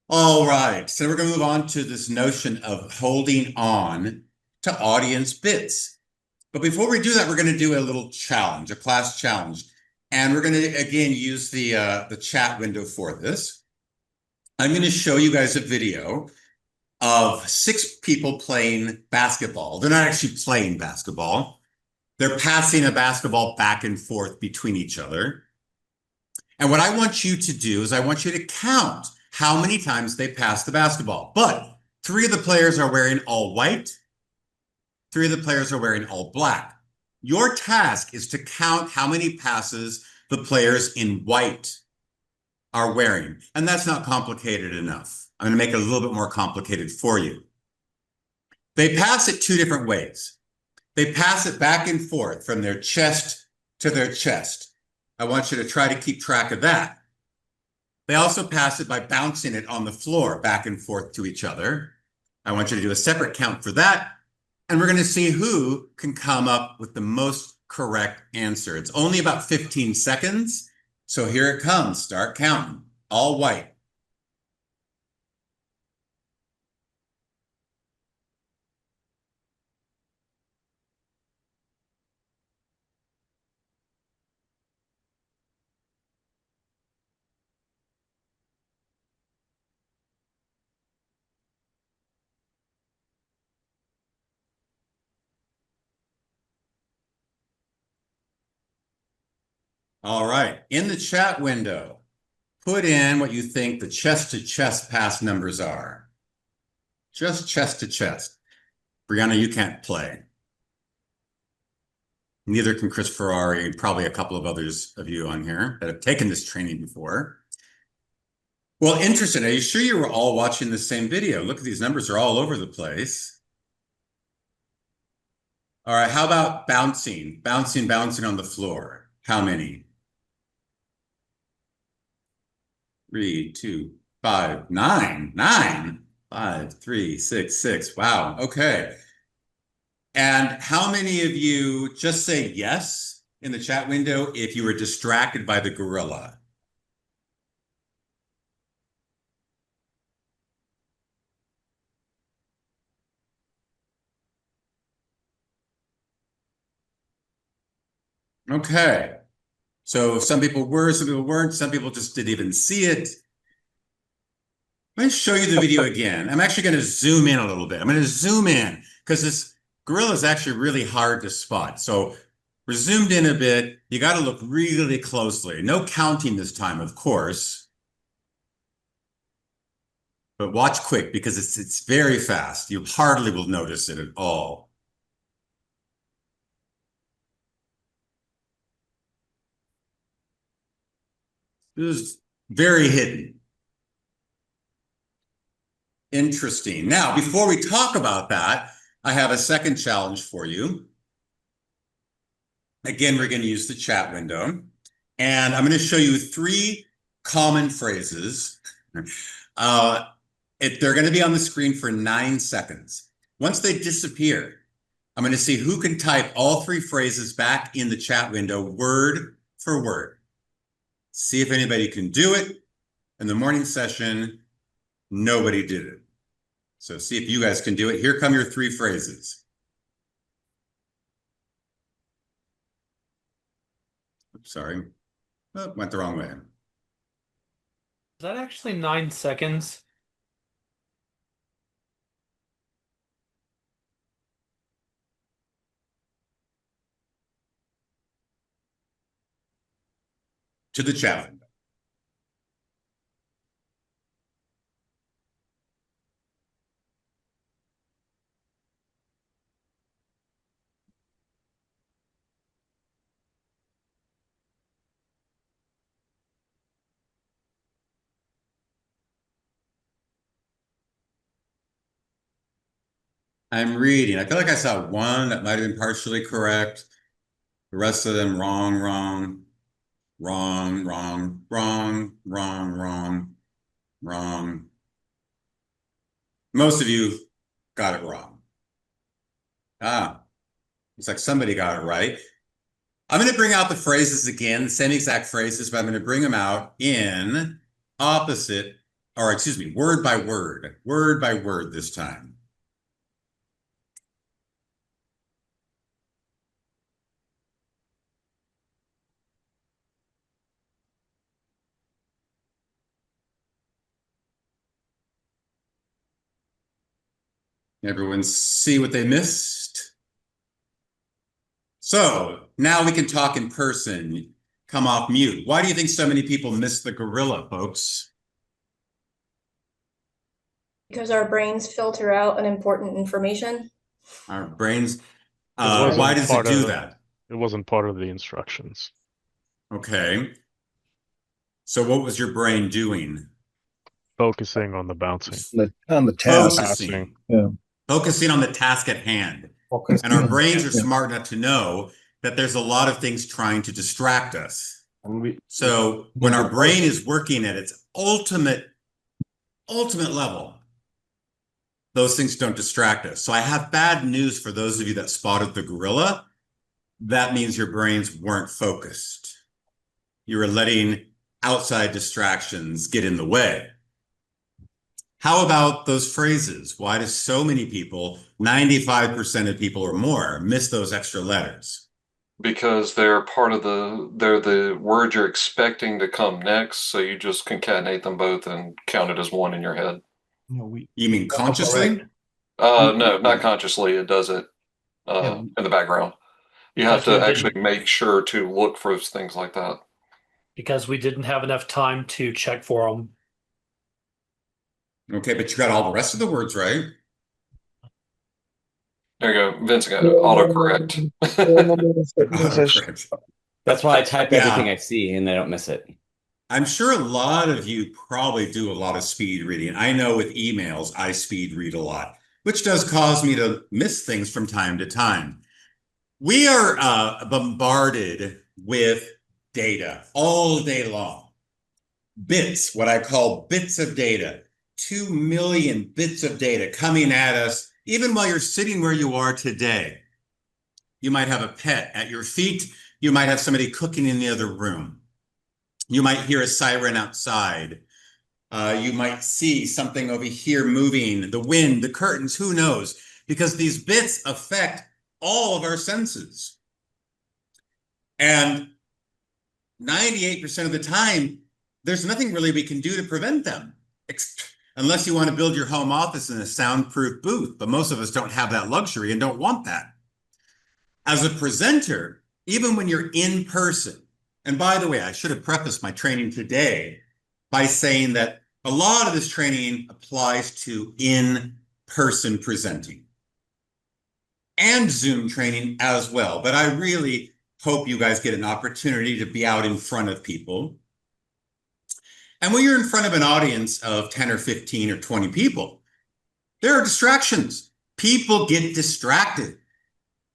All right, so we're going to move on to this notion of holding on to audience bits. But before we do that, we're going to do a little challenge, a class challenge. And we're going to, again, use the chat window for this. I'm going to show you guys a video of six people playing basketball. They're not actually playing basketball. They're passing a basketball back and forth between each other. And what I want you to do is I want you to count how many times they pass the basketball. But three of the players are wearing all white. Three of the players are wearing all black. Your task is to count how many passes the players in white are wearing. And that's not complicated enough. I'm going to make it a little bit more complicated for you. They pass it two different ways. They pass it back and forth from their chest to their chest. I want you to try to keep track of that. They also pass it by bouncing it on the floor back and forth to each other. I want you to do a separate count for that. And we're going to see who can come up with the most correct answer. It's only about 15 seconds. So here it comes. Start counting. All white. All right. In the chat window, put in what you think the chest-to-chest pass numbers are. Just chest to chest. Brianna, you can't play. Neither can Chris Ferrari, and probably a couple of others of you on here that have taken this training before. Well, interesting. Are you sure you were all watching the same video? Look at these numbers are all over the place. All right, how about bouncing? Bouncing on the floor. How many? 3, 2, 5, 9. 9. 5, 3, 6, 6. Wow. Okay. And how many of you just say yes in the chat window if you were distracted by the gorilla? Okay. So some people were, some people weren't, some people just didn't even see it. Let me show you the video again. I'm actually going to zoom in a little bit. I'm going to zoom in because this gorilla is actually really hard to spot. So we're zoomed in a bit. You got to look really closely. No counting this time, of course. But watch quick because it's very fast. You hardly will notice it at all. This is very hidden. Interesting. Now, before we talk about that, I have a second challenge for you. Again, we're going to use the chat window, and I'm going to show you three common phrases. They're going to be on the screen for 9 seconds. Once they disappear, I'm going to see who can type all three phrases back in the chat window, word for word. See if anybody can do it. In the morning session, nobody did it. So see if you guys can do it. Here come your three phrases. Oops, sorry. Oh, went the wrong way. Is that actually 9 seconds? To the chat window. I'm reading. I feel like I saw one that might have been partially correct. The rest of them wrong, wrong, wrong, wrong, wrong, wrong, wrong, wrong. Most of you got it wrong. Looks like somebody got it right. I'm going to bring out the phrases again, the same exact phrases, but I'm going to bring them out in opposite or excuse me, word by word this time. Everyone see what they missed? So now we can talk in person. Come off mute. Why do you think so many people miss the gorilla, folks? Because our brains filter out unimportant information. Our brains, Wasn't why does it part do of that? it wasn't part of the instructions. Okay. So what was your brain doing? Focusing on the bouncing. On the task. Focusing. Yeah. Focusing on the task at hand. Focus. And our brains are Yeah. smart enough to know that there's a lot of things trying to distract us. So when our brain is working at its ultimate level, those things don't distract us. So I have bad news for those of you that spotted the gorilla. That means your brains weren't focused. You were letting outside distractions get in the way. How about those phrases? Why do so many people, 95% of people or more, miss those extra letters? Because they're the words you're expecting to come next, so you just concatenate them both and count it as one in your head. You mean consciously? No, not consciously. It does it in the background. You have Because to we actually make sure to look for things like that. Because we didn't have enough time to check for them. Okay, but you got all the rest of the words right. There you go. Vince got autocorrect. Autocorrect. That's why I type Yeah. everything I see and I don't miss it. I'm sure a lot of you probably do a lot of speed reading. I know with emails, I speed read a lot, which does cause me to miss things from time to time. We are bombarded with data all day long. Bits, what I call bits of data, 2 million bits of data coming at us, even while you're sitting where you are today. You might have a pet at your feet. You might have somebody cooking in the other room. You might hear a siren outside. You might see something over here moving, the wind, the curtains, who knows? Because these bits affect all of our senses. And 98% of the time, there's nothing really we can do to prevent them, unless you want to build your home office in a soundproof booth. But most of us don't have that luxury and don't want that. As a presenter, even when you're in person, and by the way, I should have prefaced my training today by saying that a lot of this training applies to in-person presenting and Zoom training as well. But I really hope you guys get an opportunity to be out in front of people. And when you're in front of an audience of 10 or 15 or 20 people, there are distractions. People get distracted.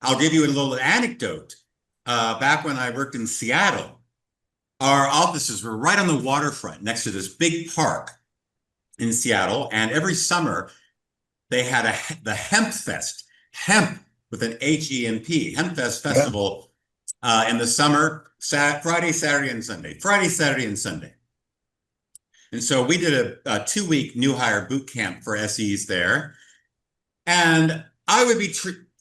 I'll give you a little anecdote. Back when I worked in Seattle, our offices were right on the waterfront next to this big park in Seattle. And every summer, they had the Hemp Fest, hemp with an H-E-M-P, Hemp Fest Festival in the summer, Friday, Saturday, and Sunday. Friday, Saturday, and Sunday. And so we did a 2-week new hire boot camp for SEs there. And I would be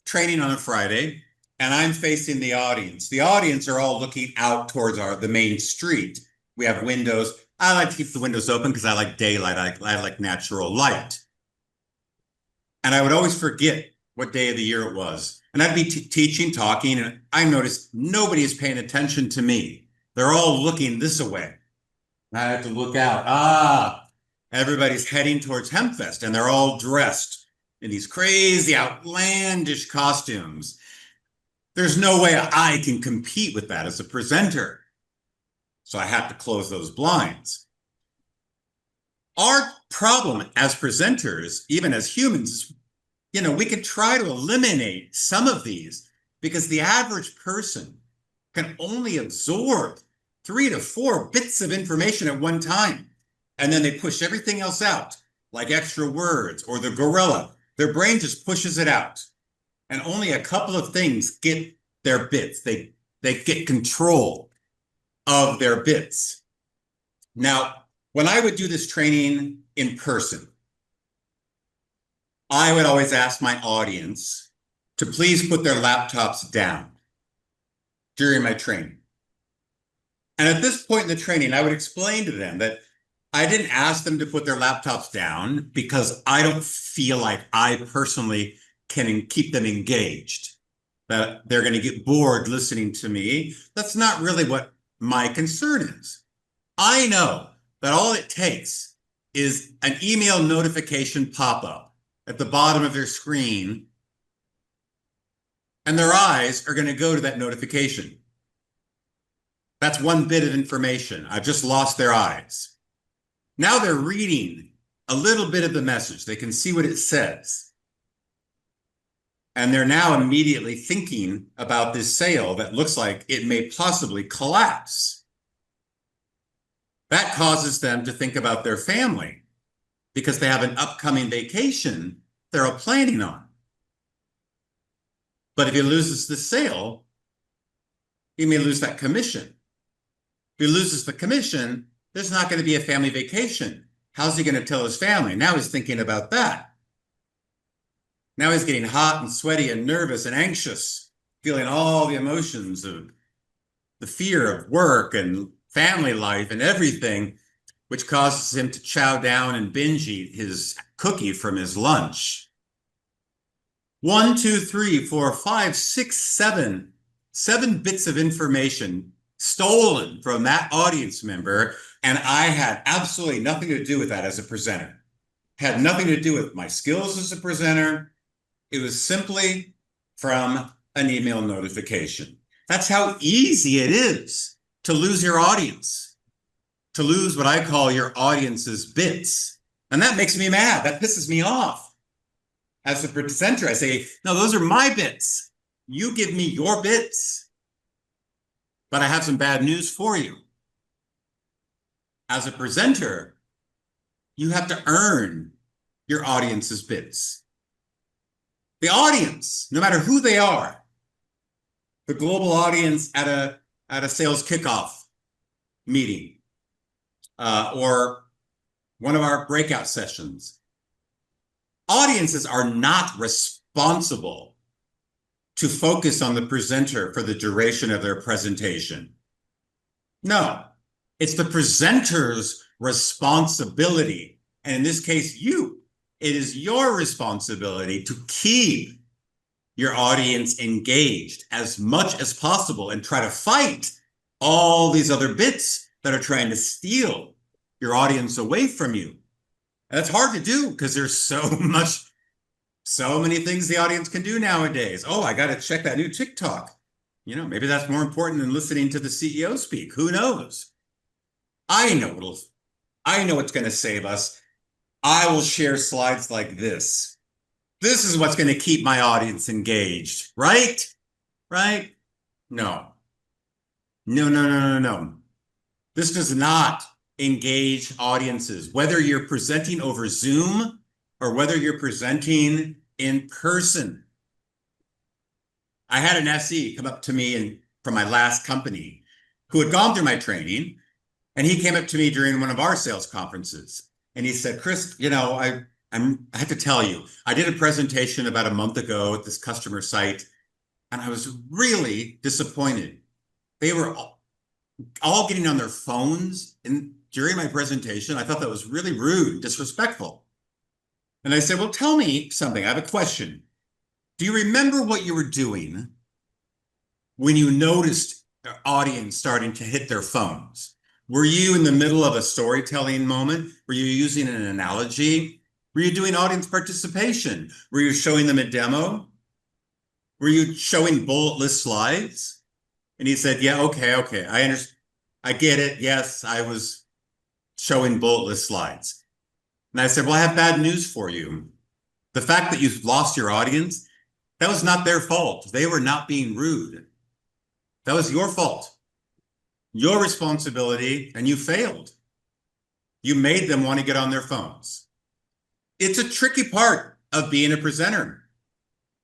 training on a Friday, and I'm facing the audience. The audience are all looking out towards the main street. We have windows. I like to keep the windows open because I like daylight. I like natural light. And I would always forget what day of the year it was. And I'd be teaching, talking, and I noticed nobody is paying attention to me. They're all looking this way. I have to look out. Everybody's heading towards Hempfest, and they're all dressed in these crazy, outlandish costumes. There's no way I can compete with that as a presenter. So I have to close those blinds. Our problem as presenters, even as humans, we could try to eliminate some of these because the average person can only absorb 3 to 4 bits of information at one time. And then they push everything else out, like extra words or the gorilla. Their brain just pushes it out. And only a couple of things get their bits. They get control of their bits. Now, when I would do this training in person, I would always ask my audience to please put their laptops down during my training. And at this point in the training, I would explain to them that I didn't ask them to put their laptops down because I don't feel like I personally can keep them engaged, that they're going to get bored listening to me. That's not really what my concern is. I know that all it takes is an email notification pop up at the bottom of their screen, and their eyes are going to go to that notification. That's one bit of information. I've just lost their eyes. Now they're reading a little bit of the message. They can see what it says. And they're now immediately thinking about this sale that looks like it may possibly collapse. That causes them to think about their family because they have an upcoming vacation they're all planning on. But if he loses the sale, he may lose that commission. If he loses the commission, there's not going to be a family vacation. How's he going to tell his family? Now he's thinking about that. Now he's getting hot and sweaty and nervous and anxious, feeling all the emotions of the fear of work and family life and everything, which causes him to chow down and binge eat his cookie from his lunch. 1, 2, 3, 4, 5, 6, 7. 7 bits of information stolen from that audience member, and I had absolutely nothing to do with that as a presenter. Had nothing to do with my skills as a presenter. It was simply from an email notification. That's how easy it is to lose your audience, to lose what I call your audience's bits. And that makes me mad. That pisses me off. As a presenter, I say, no, those are my bits. You give me your bits. But I have some bad news for you. As a presenter, you have to earn your audience's bits. The audience, no matter who they are, the global audience at a sales kickoff meeting, or one of our breakout sessions, audiences are not responsible to focus on the presenter for the duration of their presentation. No, it's the presenter's responsibility. And in this case, it is your responsibility to keep your audience engaged as much as possible and try to fight all these other bits that are trying to steal your audience away from you. And that's hard to do because there's so many things the audience can do nowadays. Oh, I got to check that new TikTok. You know, maybe that's more important than listening to the CEO speak. Who knows? I know what's going to save us. I will share slides like this. This is what's going to keep my audience engaged, right? Right? No. No. This does not engage audiences, whether you're presenting over Zoom or whether you're presenting in person. I had an SE come up to me from my last company who had gone through my training, and he came up to me during one of our sales conferences. And he said, Chris, you know, I have to tell you, I did a presentation about a month ago at this customer site, and I was really disappointed. They were all getting on their phones during my presentation. I thought that was really rude, disrespectful. And I said, well, tell me something. I have a question. Do you remember what you were doing when you noticed the audience starting to hit their phones? Were you in the middle of a storytelling moment? Were you using an analogy? Were you doing audience participation? Were you showing them a demo? Were you showing bullet list slides? And he said, yeah, okay. I understand. I get it. Yes, I was showing bullet list slides. And I said, well, I have bad news for you. The fact that you've lost your audience, that was not their fault. They were not being rude. That was your fault. Your responsibility, and you failed. You made them want to get on their phones. It's a tricky part of being a presenter.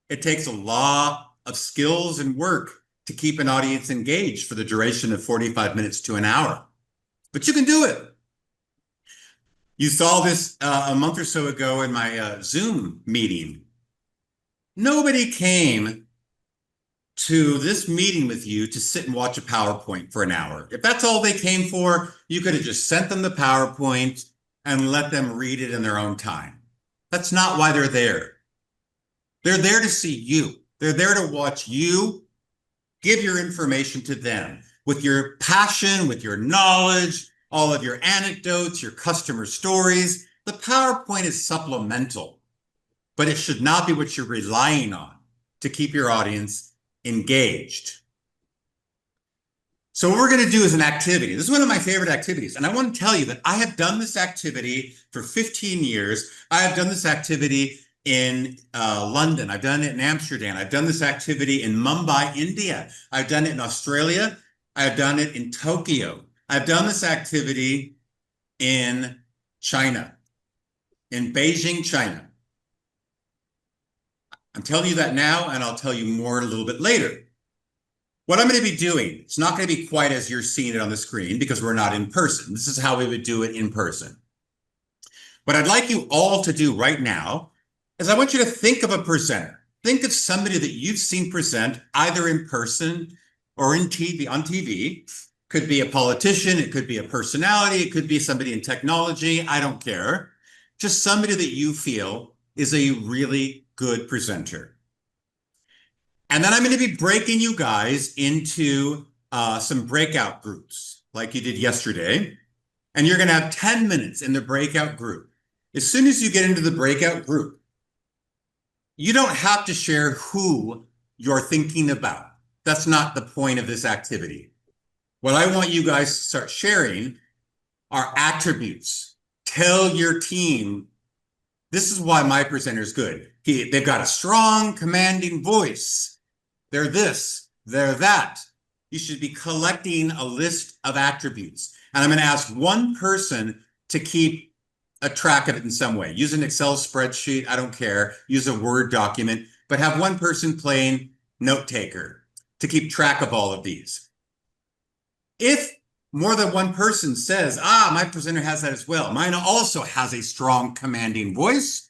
It takes a lot of skills and work to keep an audience engaged for the duration of 45 minutes to an hour. But you can do it. You saw this a month or so ago in my Zoom meeting. Nobody came to this meeting with you to sit and watch a PowerPoint for an hour. If that's all they came for, you could have just sent them the PowerPoint and let them read it in their own time. That's not why they're there. They're there to see you. They're there to watch you give your information to them with your passion, with your knowledge, all of your anecdotes, your customer stories. The PowerPoint is supplemental, but it should not be what you're relying on to keep your audience engaged. So what we're going to do is an activity. This is one of my favorite activities. And I want to tell you that I have done this activity for 15 years. I have done this activity in London. I've done it in Amsterdam. I've done this activity in Mumbai, India. I've done it in Australia. I've done it in Tokyo. I've done this activity in China, in Beijing, China. I'm telling you that now, and I'll tell you more a little bit later. What I'm going to be doing, it's not going to be quite as you're seeing it on the screen because we're not in person. This is how we would do it in person. What I'd like you all to do right now is I want you to think of a presenter. Think of somebody that you've seen present either in person or on TV. Could be a politician, it could be a personality, it could be somebody in technology, I don't care. Just somebody that you feel is a really good presenter. And then I'm going to be breaking you guys into some breakout groups like you did yesterday. And you're going to have 10 minutes in the breakout group. As soon as you get into the breakout group, you don't have to share who you're thinking about. That's not the point of this activity. What I want you guys to start sharing are attributes. Tell your team, this is why my presenter is good. They've got a strong, commanding voice. They're this, they're that. You should be collecting a list of attributes. And I'm going to ask one person to keep a track of it in some way. Use an Excel spreadsheet, I don't care. Use a Word document, but have one person playing note taker to keep track of all of these. If more than one person says, my presenter has that as well, mine also has a strong commanding voice,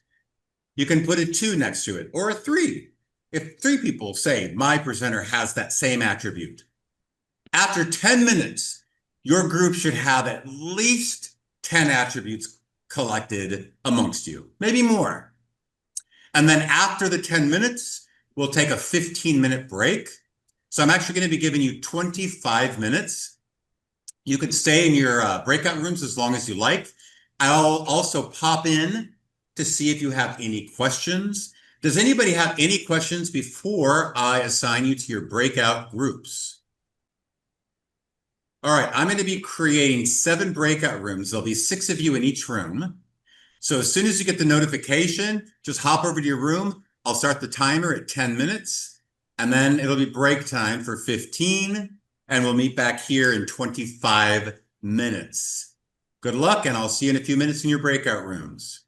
you can put a 2 next to it, or a 3. If 3 people say, my presenter has that same attribute. After 10 minutes, your group should have at least 10 attributes collected amongst you, maybe more. And then after the 10 minutes, we'll take a 15-minute break. So I'm actually going to be giving you 25 minutes. You could stay in your breakout rooms as long as you like. I'll also pop in to see if you have any questions. Does anybody have any questions before I assign you to your breakout groups? All right, I'm going to be creating 7 breakout rooms. There'll be 6 of you in each room. So as soon as you get the notification, just hop over to your room. I'll start the timer at 10 minutes, and then it'll be break time for 15, and we'll meet back here in 25 minutes. Good luck, and I'll see you in a few minutes in your breakout rooms.